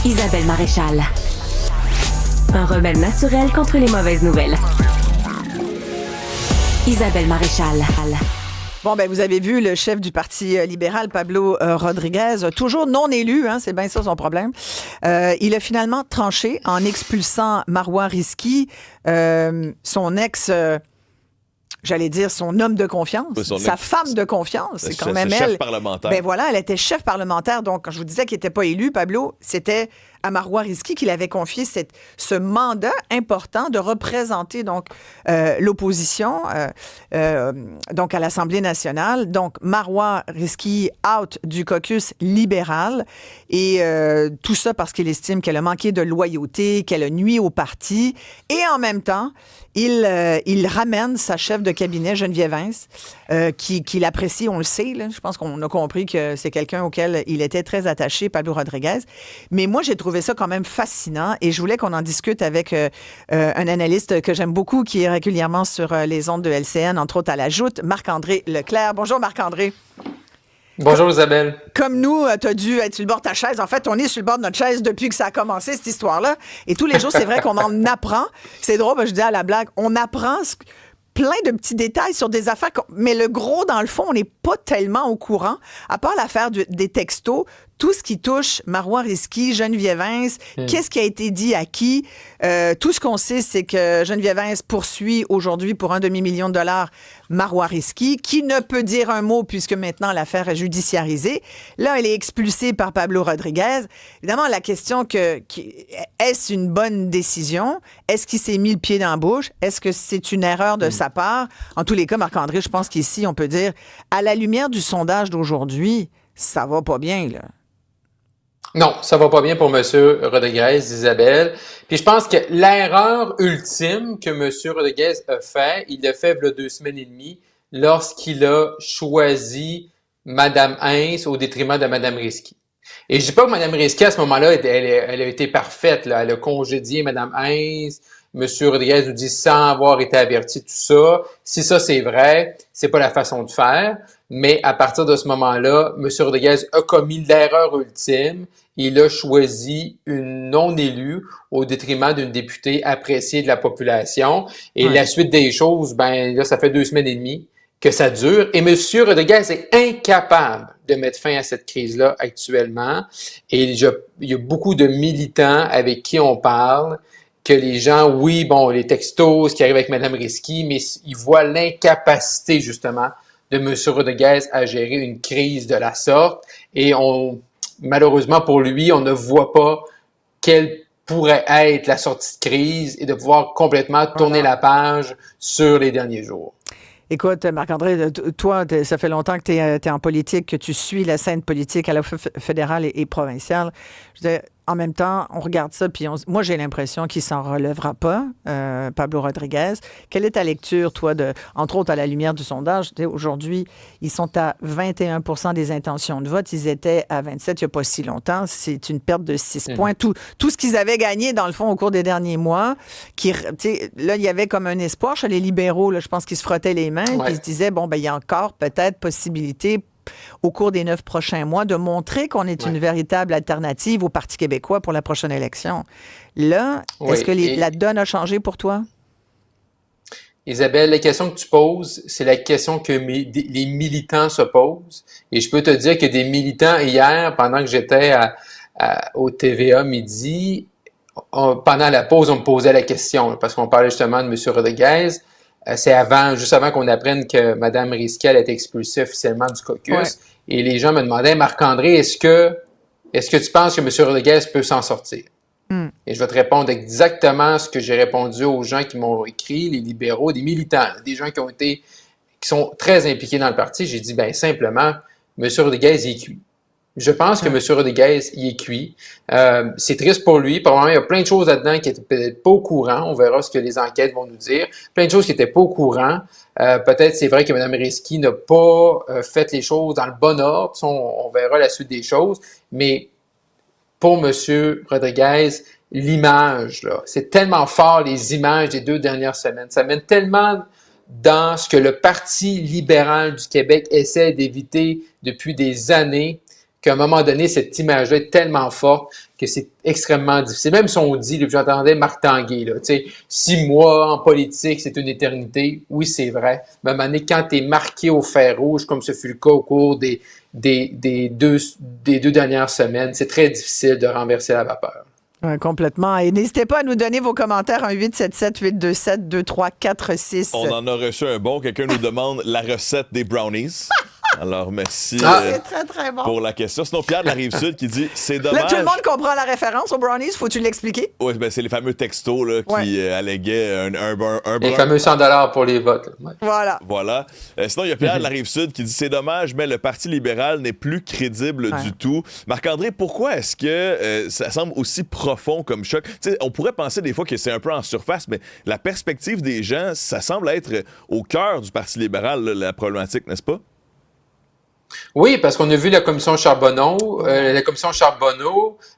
Isabelle Maréchal. Un remède naturel contre les mauvaises nouvelles. Isabelle Maréchal. Bon, ben vous avez vu le chef du Parti libéral, Pablo Rodriguez, toujours non élu, hein, c'est bien ça son problème. Il a finalement tranché en expulsant Marois Risky, son ex... j'allais dire son homme de confiance, sa femme de confiance, c'est quand même elle. Chef parlementaire. Ben voilà, elle était chef parlementaire. Donc, quand je vous disais qu'il n'était pas élu, Pablo, c'était à Marois Risky qu'il avait confié ce mandat important de représenter donc l'opposition donc à l'Assemblée nationale. Donc, Marois Risky out du caucus libéral et tout ça parce qu'il estime qu'elle a manqué de loyauté, qu'elle a nui au parti et en même temps, il ramène sa chef de cabinet, Geneviève Vince, qui l'apprécie, on le sait. Là. Je pense qu'on a compris que c'est quelqu'un auquel il était très attaché, Pablo Rodriguez. Mais moi, j'ai trouvé ça quand même fascinant et je voulais qu'on en discute avec un analyste que j'aime beaucoup, qui est régulièrement sur les ondes de LCN, entre autres à la Joute, Marc-André Leclerc. Bonjour, Marc-André. Bonjour Isabelle. Comme nous, tu as dû être sur le bord de ta chaise. En fait, on est sur le bord de notre chaise depuis que ça a commencé, cette histoire-là. Et tous les jours, c'est vrai qu'on en apprend. C'est drôle, je dis à la blague, on apprend plein de petits détails sur des affaires. Mais le gros, dans le fond, on n'est pas tellement au courant. À part l'affaire des textos, tout ce qui touche Marois Risky, Geneviève Vince, qu'est-ce qui a été dit à qui? Tout ce qu'on sait, c'est que Geneviève Vince poursuit aujourd'hui pour $1 demi-million Marois Risky, qui ne peut dire un mot puisque maintenant l'affaire est judiciarisée. Là, elle est expulsée par Pablo Rodriguez. Évidemment, la question est-ce une bonne décision? Est-ce qu'il s'est mis le pied dans la bouche? Est-ce que c'est une erreur de sa part? En tous les cas, Marc-André, je pense qu'ici, on peut dire, à la lumière du sondage d'aujourd'hui, ça va pas bien, là. Non, ça va pas bien pour M. Rodriguez, Isabelle. Puis je pense que l'erreur ultime que M. Rodriguez a fait, il l'a fait il y a 2 semaines et demie, lorsqu'il a choisi Mme Heinz au détriment de Mme Risky. Et je dis pas que Mme Risky, à ce moment-là, elle a été parfaite, là. Elle a congédié Mme Heinz. M. Rodriguez nous dit sans avoir été averti, tout ça. Si ça, c'est vrai, c'est pas la façon de faire. Mais à partir de ce moment-là, M. Rodriguez a commis l'erreur ultime. Il a choisi une non-élue au détriment d'une députée appréciée de la population. Et la suite des choses, ben là, ça fait 2 semaines et demie que ça dure. Et M. Rodriguez est incapable de mettre fin à cette crise-là actuellement. Et il y a beaucoup de militants avec qui on parle, que les gens, oui, bon, les textos, ce qui arrive avec Mme Risky, mais ils voient l'incapacité, justement, de M. Rodriguez à gérer une crise de la sorte. Et malheureusement pour lui, on ne voit pas quelle pourrait être la sortie de crise et de pouvoir complètement tourner la page sur les derniers jours. Écoute, Marc-André, toi, ça fait longtemps que tu es en politique, que tu suis la scène politique à la fois fédérale et provinciale. Je veux dire, en même temps, on regarde ça, puis moi, j'ai l'impression qu'il s'en relèvera pas, Pablo Rodriguez. Quelle est ta lecture, toi, entre autres, à la lumière du sondage? Aujourd'hui, ils sont à 21 % des intentions de vote. Ils étaient à 27 il n'y a pas si longtemps. C'est une perte de 6 points. Tout ce qu'ils avaient gagné, dans le fond, au cours des derniers mois, là, il y avait comme un espoir chez les libéraux. Là, je pense qu'ils se frottaient les mains, puis ils se disaient, bon, ben il y a encore peut-être possibilité au cours des 9 prochains mois, de montrer qu'on est une véritable alternative au Parti québécois pour la prochaine élection. Là, est-ce que la donne a changé pour toi? Isabelle, la question que tu poses, c'est la question que les militants se posent. Et je peux te dire que des militants, hier, pendant que j'étais au TVA midi, pendant la pause, on me posait la question, parce qu'on parlait justement de M. Rodriguez. C'est juste avant qu'on apprenne que Mme Risky a été expulsée officiellement du caucus. Ouais. Et les gens me demandaient, Marc-André, est-ce que tu penses que M. Rodriguez peut s'en sortir? Et je vais te répondre exactement ce que j'ai répondu aux gens qui m'ont écrit, les libéraux, des militants, des gens qui sont très impliqués dans le parti. J'ai dit, ben simplement, M. Rodriguez il est cuit. Je pense que M. Rodriguez il est cuit. C'est triste pour lui. Probablement, il y a plein de choses là-dedans qui n'étaient peut-être pas au courant. On verra ce que les enquêtes vont nous dire. Plein de choses qui n'étaient pas au courant. Peut-être c'est vrai que Mme Risky n'a pas fait les choses dans le bon ordre. On verra la suite des choses. Mais pour M. Rodriguez, l'image, là, c'est tellement fort, les images des 2 dernières semaines. Ça mène tellement dans ce que le Parti libéral du Québec essaie d'éviter depuis des années, qu'à un moment donné, cette image-là est tellement forte que c'est extrêmement difficile. Même si on dit, là, j'entendais Marc Tanguay, là, tu sais, 6 mois en politique, c'est une éternité. Oui, c'est vrai. Mais à un moment donné, quand tu es marqué au fer rouge, comme ce fut le cas au cours des deux dernières semaines, c'est très difficile de renverser la vapeur. Ouais, complètement. Et n'hésitez pas à nous donner vos commentaires, 1-877-827-2346. On en a reçu un bon. Quelqu'un nous demande la recette des brownies. Alors, merci C'est très, très bon. pour la question. Sinon, Pierre de la Rive-Sud qui dit « C'est dommage... » Là, tout le monde comprend la référence aux brownies. Faut-tu l'expliquer? Oui, ben, c'est les fameux textos là, qui alléguaient un Les fameux 100$ pour les votes. Ouais. Voilà. Voilà. Sinon, il y a Pierre de la Rive-Sud qui dit « C'est dommage, mais le Parti libéral n'est plus crédible du tout. » Marc-André, pourquoi est-ce que ça semble aussi profond comme choc? T'sais, on pourrait penser des fois que c'est un peu en surface, mais la perspective des gens, ça semble être au cœur du Parti libéral, là, la problématique, n'est-ce pas? Oui, parce qu'on a vu la commission Charbonneau,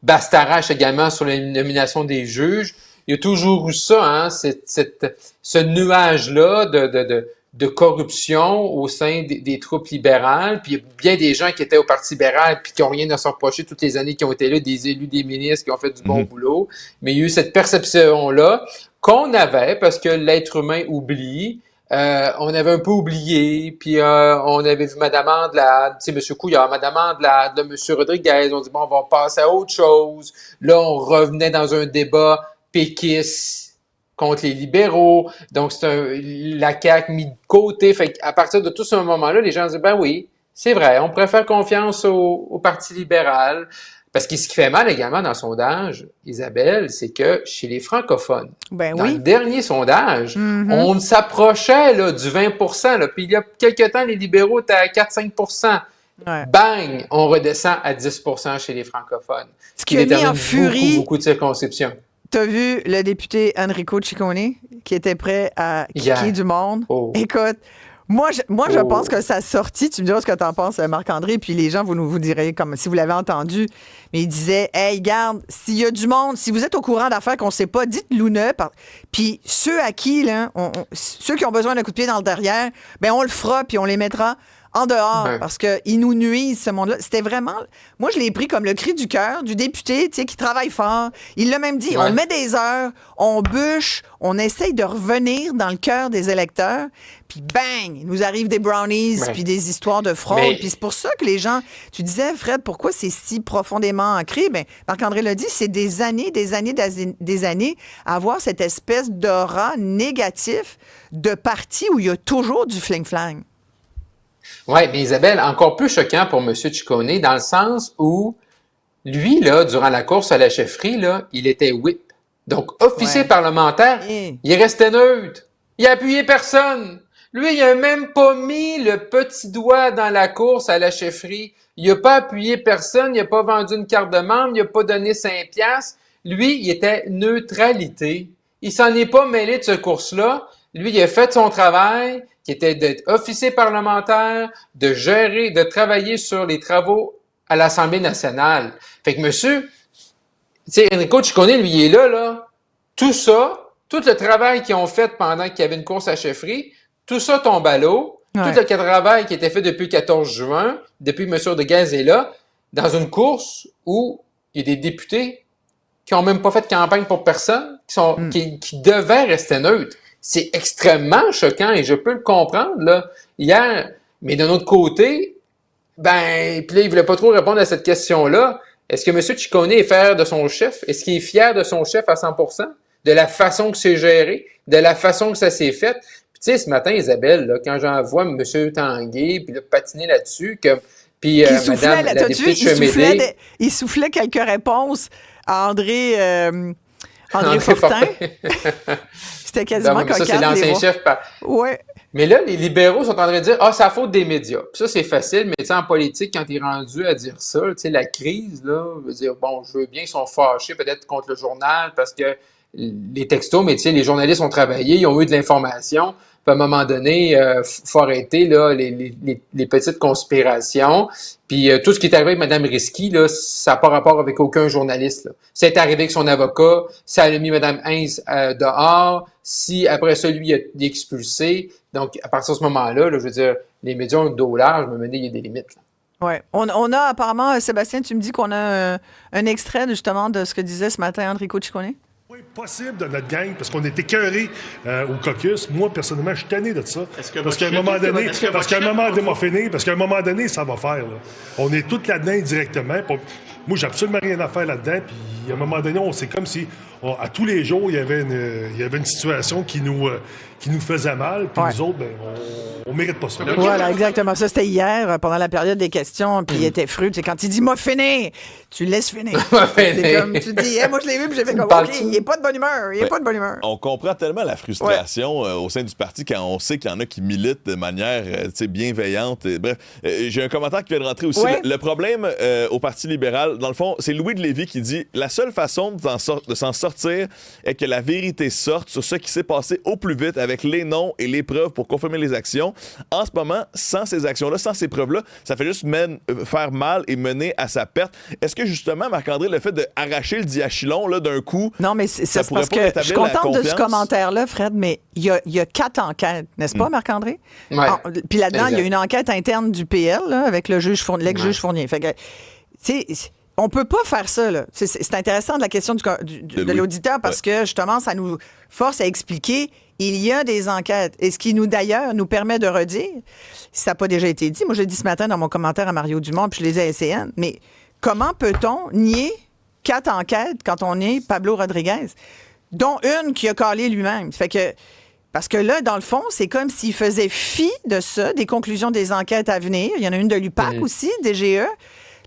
Bastarache également sur la nomination des juges. Il y a toujours eu ça, hein, ce nuage-là de corruption au sein des troupes libérales. Puis il y a bien des gens qui étaient au Parti libéral puis qui n'ont rien à se reprocher toutes les années qui ont été là, des élus, des ministres qui ont fait du bon boulot. Mais il y a eu cette perception-là qu'on avait parce que l'être humain oublie. On avait un peu oublié, puis on avait vu Mme Andelade, tu sais, M. Couillard, Mme Andelade, là, M. Rodriguez, on dit, bon, on va passer à autre chose. Là, on revenait dans un débat péquiste contre les libéraux, donc la CAQ mis de côté. Fait qu'à partir de tout ce moment-là, les gens disent, ben oui, c'est vrai, on préfère confiance au Parti libéral. Parce que ce qui fait mal également dans le sondage, Isabelle, c'est que chez les francophones, dans le dernier sondage, on s'approchait là, du 20 là, puis il y a quelques temps, les libéraux étaient à 4-5 Bang! On redescend à 10 chez les francophones. Ce qui a mis en furie beaucoup de circonscriptions. T'as vu le député Enrico Ciccone qui était prêt à kicker du monde? Oh. Écoute, moi, je pense que sa sortie, tu me diras ce que t'en penses, Marc-André, puis les gens, vous direz comme si vous l'avez entendu, mais il disait, hey, garde, s'il y a du monde, si vous êtes au courant d'affaires qu'on sait pas, dites-le-nous. Puis ceux à qui, là, ceux qui ont besoin d'un coup de pied dans le derrière, ben on le fera, puis on les mettra en dehors, parce qu'ils nous nuisent, ce monde-là. C'était vraiment... Moi, je l'ai pris comme le cri du cœur du député, tu sais, qui travaille fort. Il l'a même dit, on met des heures, on bûche, on essaye de revenir dans le cœur des électeurs, puis bang, il nous arrive des brownies, puis des histoires de fraude. Puis c'est pour ça que les gens... Tu disais, Fred, pourquoi c'est si profondément ancré? Bien, Marc-André l'a dit, c'est des années à avoir cette espèce d'aura négatif de parti où il y a toujours du fling-flang. Oui, mais Isabelle, encore plus choquant pour M. Ciccone, dans le sens où, lui, là, durant la course à la chefferie, là, il était whip. Donc, officier parlementaire, il restait neutre. Il a appuyé personne. Lui, il a même pas mis le petit doigt dans la course à la chefferie. Il a pas appuyé personne, il a pas vendu une carte de membre, il a pas donné 5 piastres. Lui, il était neutralité. Il s'en est pas mêlé de cette course-là. Lui, il a fait son travail, qui était d'être officier parlementaire, de gérer, de travailler sur les travaux à l'Assemblée nationale. Fait que monsieur, tu sais, Enrico Ciccone, lui, il est là, tout ça, tout le travail qu'ils ont fait pendant qu'il y avait une course à chefferie, tout ça tombe à l'eau. Tout le travail qui était fait depuis le 14 juin, depuis que M. Rodriguez est là, dans une course où il y a des députés qui n'ont même pas fait de campagne pour personne, qui devaient rester neutres. C'est extrêmement choquant et je peux le comprendre, là, hier. Mais d'un autre côté, ben, puis là, il voulait pas trop répondre à cette question-là. Est-ce que M. Ciccone est fier de son chef? Est-ce qu'il est fier de son chef à 100%? De la façon que c'est géré? De la façon que ça s'est fait? Puis tu sais, ce matin, Isabelle, là, quand j'en vois M. Tanguay, puis là, patiner là-dessus, puis Madame la députée Chemédé... Il soufflait quelques réponses à André Fortin. C'était quasiment cocasse. Ça, c'est l'ancien chef. Ouais. Mais là, les libéraux sont en train de dire « Ah, c'est la faute des médias. » Puis ça, c'est facile, mais tu sais, en politique, quand tu es rendu à dire ça, tu sais, la crise, là, veut dire, bon, je veux bien qu'ils sont fâchés peut-être contre le journal parce que les textos, mais tu sais, les journalistes ont travaillé, ils ont eu de l'information. Puis à un moment donné, faut arrêter là, les petites conspirations. Puis tout ce qui est arrivé avec Mme Risky, là, ça n'a pas rapport avec aucun journaliste. Là. C'est arrivé avec son avocat, ça a mis Mme Heinz dehors, si après ça, lui, il est expulsé. Donc, à partir de ce moment-là, là, je veux dire, les médias ont le dos large, mais il y a des limites. Là. Ouais. On a apparemment, Sébastien, tu me dis qu'on a un extrait justement de ce que disait ce matin Enrico Ciccone? Oui, possible de notre gang, parce qu'on est écœurés au caucus. Moi, personnellement, je suis tanné de ça. Parce qu'à un moment donné, ça va faire. Là. On est tous là-dedans indirectement. Moi, j'ai absolument rien à faire là-dedans. Puis, à un moment donné, c'est comme si, à tous les jours, il y avait une situation qui nous faisait mal. Puis nous autres, on mérite pas ça. Voilà, exactement. Ça, c'était hier, pendant la période des questions. Puis il était fru. C'est quand il dit « m'a fini », tu le laisses finir. C'est comme, tu dis hey, « moi, je l'ai vu, puis j'ai fait comme « OK, il n'est pas de bonne humeur. Il n'est pas de bonne humeur. » On comprend tellement la frustration au sein du parti quand on sait qu'il y en a qui militent de manière bienveillante. Bref, j'ai un commentaire qui vient de rentrer aussi. Ouais. Le problème au Parti libéral, dans le fond, c'est Louis de Lévis qui dit « La seule façon de s'en sortir est que la vérité sorte sur ce qui s'est passé au plus vite avec les noms et les preuves pour confirmer les actions. En ce moment, sans ces actions-là, sans ces preuves-là, ça fait juste faire mal et mener à sa perte. » Est-ce que justement, Marc-André, le fait d'arracher le diachylon là, d'un coup, non, mais c'est parce que je suis contente de ce commentaire-là, Fred, mais il y a 4 enquêtes, n'est-ce pas, Marc-André? Ouais. Puis là-dedans, il y a une enquête interne du PL là, avec le juge l'ex-juge Fournier. Fait que, tu sais, on peut pas faire ça. Là. C'est intéressant de la question de l'auditeur parce que, justement, ça nous force à expliquer il y a des enquêtes. Et ce qui, d'ailleurs, nous permet de redire, si ça n'a pas déjà été dit, moi, je l'ai dit ce matin dans mon commentaire à Mario Dumont, puis je les ai à SCN, mais comment peut-on nier 4 enquêtes quand on est Pablo Rodriguez, dont une qui a calé lui-même? Fait que, parce que là, dans le fond, c'est comme s'il faisait fi de ça, des conclusions des enquêtes à venir. Il y en a une de l'UPAC aussi, DGE,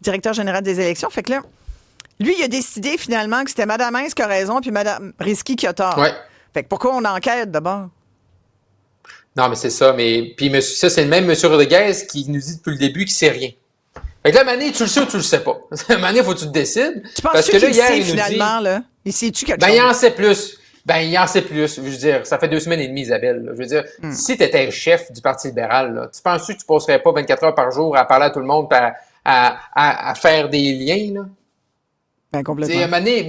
directeur général des élections. Fait que là, lui, il a décidé finalement que c'était Mme Hintz qui a raison puis Mme Risky qui a tort. Ouais. Fait que pourquoi on enquête d'abord? Non, mais c'est ça. Mais puis ça, c'est le même M. Rodriguez qui nous dit depuis le début qu'il ne sait rien. Fait que là, Mané, tu le sais ou tu le sais pas. Mané, il faut que tu te décides. Tu penses parce que qu'il là, hier, sait il nous finalement, dit, là? Il sait-tu quelque ben, chose? il en sait plus. Il en sait plus. Je veux dire, ça fait 2 semaines et demie, Isabelle. Là. Je veux dire, si tu étais chef du Parti libéral, là, tu penses que tu passerais pas 24 heures par jour à parler à tout le monde à faire des liens, là? Ben, complètement. Tu sais, Mané,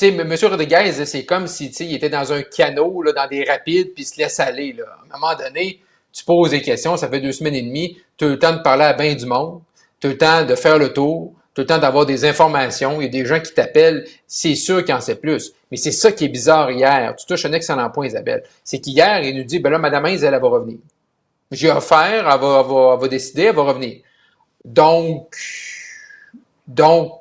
M. Rodriguez, c'est comme si il était dans un canot, là, dans des rapides, puis il se laisse aller. Là. À un moment donné, tu poses des questions, ça fait 2 semaines et demie, tu as le temps de parler à bien du monde, tu as le temps de faire le tour, tu as le temps d'avoir des informations, il y a des gens qui t'appellent, c'est sûr qu'il en sait plus. Mais c'est ça qui est bizarre hier. Tu touches un excellent point, Isabelle. C'est qu'hier, il nous dit, ben là, Mme Hintz, elle va revenir. J'ai offert, elle va décider, elle va revenir. Donc,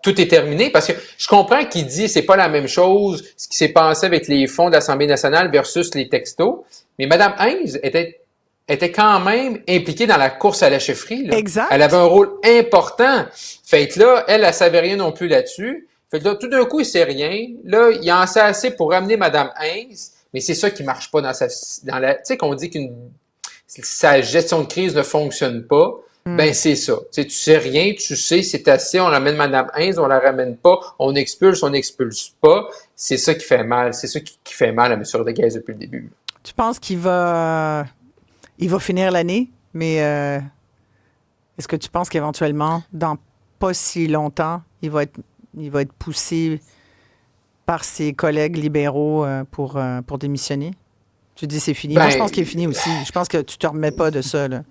tout est terminé parce que je comprends qu'il dit c'est pas la même chose ce qui s'est passé avec les fonds de l'Assemblée nationale versus les textos, mais Mme Hintz était quand même impliquée dans la course à la chefferie. Là. Exact. Elle avait un rôle important. Fait que là, elle savait rien non plus là-dessus. Fait que là, tout d'un coup, il sait rien. Là, il en sait assez pour ramener Mme Hintz, mais c'est ça qui marche pas dans la, tu sais, qu'on dit sa gestion de crise ne fonctionne pas. Ben, c'est ça. Tu sais rien, tu sais, c'est assez, on ramène Mme Hintz, on la ramène pas, on expulse pas. C'est ça qui fait mal. C'est ça qui fait mal à M. Rodriguez depuis le début. Tu penses qu'il va finir l'année, mais est-ce que tu penses qu'éventuellement, dans pas si longtemps, il va être poussé par ses collègues libéraux pour démissionner? Tu dis c'est fini. Moi, je pense qu'il est fini aussi. Je pense que tu te remets pas de ça, là.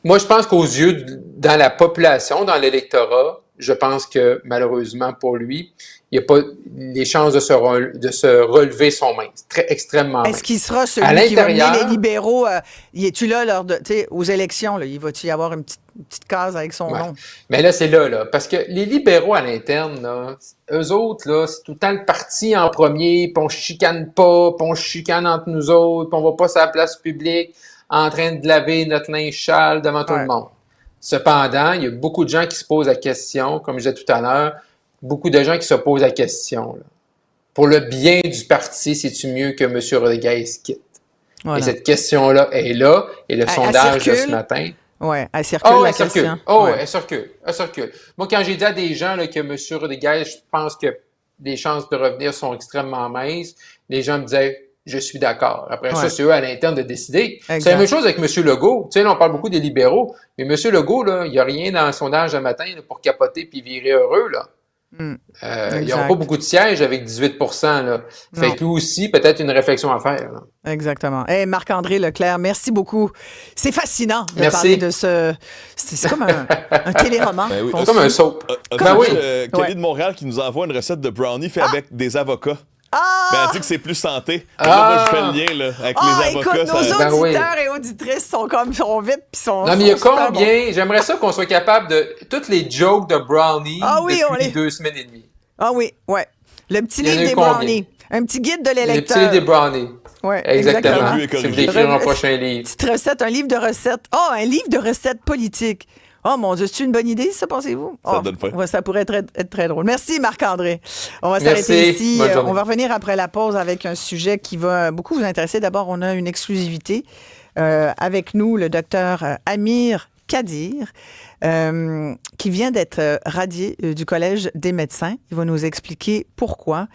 Moi, je pense qu'aux yeux, dans la population, dans l'électorat, je pense que malheureusement pour lui, il n'y a pas les chances de se relever sont minces, extrêmement minces. Est-ce qu'il sera celui qui va mener les libéraux? Es-tu là aux élections? Là, il va-tu y avoir une petite case avec son nom? Mais là, c'est là, parce que les libéraux à l'interne, là, eux autres, là, c'est tout le temps le parti en premier, puis on chicane pas, puis on chicane entre nous autres, puis on va pas sur la place publique en train de laver notre linge sale devant tout le monde. Cependant, il y a beaucoup de gens qui se posent la question, comme je disais tout à l'heure, beaucoup de gens qui se posent la question. Là. Pour le bien du parti, c'est-tu mieux que M. Rodriguez quitte? Voilà. Et cette question-là est là, et le sondage de ce matin... Oui, elle circule la question. Elle circule. Moi, quand j'ai dit à des gens là, que M. Rodriguez, je pense que les chances de revenir sont extrêmement minces, les gens me disaient... Je suis d'accord. Après ça, c'est eux à l'interne de décider. Exact. C'est la même chose avec M. Legault. Tu sais, là, on parle beaucoup des libéraux, mais M. Legault, là, il n'y a rien dans le sondage de matin là, pour capoter puis virer heureux, là. Ils n'ont pas beaucoup de sièges avec 18%. Là. Fait que lui aussi, peut-être une réflexion à faire. Là. Exactement. Hey, Marc-André Leclerc, merci beaucoup. C'est fascinant de parler de ce... C'est comme un téléroman. Ben oui. C'est comme un soap. Kelly de Montréal qui nous envoie une recette de brownie fait avec des avocats. Ben, elle dit que c'est plus santé. Là, moi, je fais le lien là, avec les avocats. Écoute, nos auditeurs et auditrices sont vite puis sont. Non, mais il y a combien? J'aimerais ça qu'on soit capable de toutes les jokes de brownie depuis 2 semaines et demie. Ah oui, ouais. Le petit livre des brownies. Un petit guide de l'électeur. Le petit livre des brownies. Ouais, exactement. Si vous écrire un prochain livre. Petite recette, un livre de recettes. Un livre de recettes politiques. Oh mon Dieu, c'est une bonne idée, ça, pensez-vous? Ça donne faim. Ça pourrait être très drôle. Merci, Marc-André. On va s'arrêter ici. On va revenir après la pause avec un sujet qui va beaucoup vous intéresser. D'abord, on a une exclusivité avec nous, le docteur Amir Kadir, qui vient d'être radié du Collège des médecins. Il va nous expliquer pourquoi.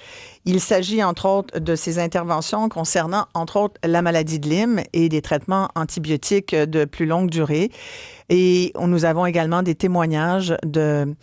Il s'agit, entre autres, de ses interventions concernant, entre autres, la maladie de Lyme et des traitements antibiotiques de plus longue durée. Et nous avons également des témoignages de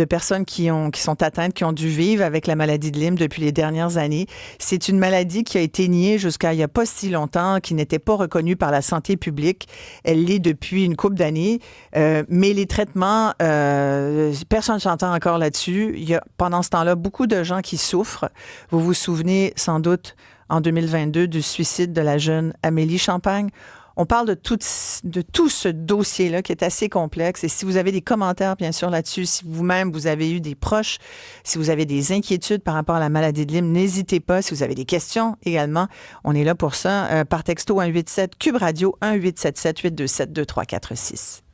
personnes qui sont atteintes, qui ont dû vivre avec la maladie de Lyme depuis les dernières années. C'est une maladie qui a été niée jusqu'à il n'y a pas si longtemps, qui n'était pas reconnue par la santé publique. Elle l'est depuis une couple d'années. Mais les traitements, personne ne s'entend encore là-dessus. Il y a, pendant ce temps-là, beaucoup de gens qui souffrent. Vous vous souvenez sans doute, en 2022, du suicide de la jeune Amélie Champagne. On parle de tout ce dossier-là qui est assez complexe. Et si vous avez des commentaires, bien sûr, là-dessus, si vous-même, vous avez eu des proches, si vous avez des inquiétudes par rapport à la maladie de Lyme, n'hésitez pas. Si vous avez des questions également, on est là pour ça. Par texto 187 Cube Radio 1877 827 2346.